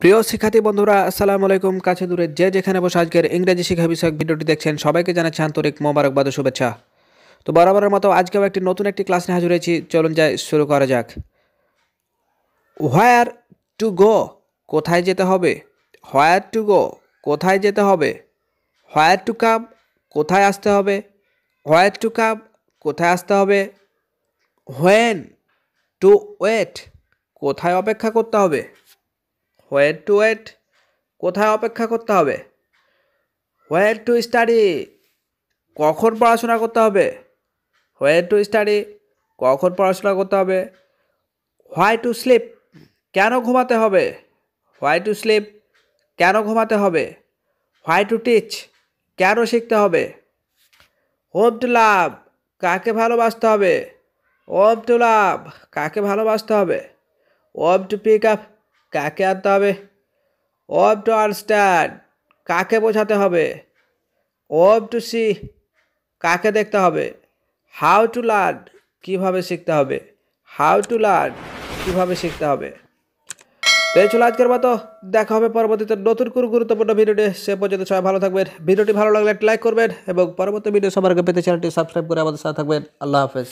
প্রিয় শিক্ষার্থী বন্ধুরা, আসসালামু আলাইকুম। কাছে দূরে যে যেখানে বসে আজকের ইংরেজি শিক্ষা বিষয়ক ভিডিওটি দেখছেন সবাইকে জানাচ্ছি আন্তরিক মোবারকবাদ ও শুভেচ্ছা। তো বরাবরের মতো আজকেও একটি নতুন একটি ক্লাস নিয়ে হাজির হয়েছি। চলুন যাই শুরু করা যাক। হোয়ার টু গো, কোথায় যেতে হবে। হোয়ার টু গো, কোথায় যেতে হবে। হোয়ার টু কাম, কোথায় আসতে হবে। হোয়ার টু কাম, কোথায় আসতে হবে। হোয়েন টু ওয়েট, কোথায় অপেক্ষা করতে হবে। হোয়ার টু ওয়েট, কোথায় অপেক্ষা করতে হবে। হোয়ার টু স্টাডি, কখন পড়াশোনা করতে হবে। হোয়ার টু স্টাডি, কখন পড়াশোনা করতে হবে। হোয়াই টু স্লিপ, কেন ঘুমাতে হবে। হোয়াই টু স্লিপ, কেন ঘুমাতে হবে। হোয়াই টু টিচ, কেন শিখতে হবে। হোম টু লাভ, কাকে ভালোবাসতে হবে। হোম টু লাভ, কাকে ভালোবাসতে হবে। হোম টু পিক আপ, কাকে আনতে হবে। হোম টু আন্ডারস্ট্যান্ড, কাকে বোঝাতে হবে। হোম টু সি, কাকে দেখতে হবে। হাউ টু লার্ন, কীভাবে শিখতে হবে। হাউ টু লার্ন, কীভাবে শিখতে হবে। তো এই ছিল আজকের মতো, দেখা হবে পরবর্তীতে নতুন কোনো গুরুত্বপূর্ণ ভিডিওতে। সে পর্যন্ত সবাই ভালো থাকবেন। ভিডিওটি ভালো লাগলে একটা লাইক করবেন এবং পরবর্তী ভিডিও সবার আগে পেতে চ্যানেলটি সাবস্ক্রাইব করে আমাদের সাথে থাকবেন। আল্লাহ হাফেজ।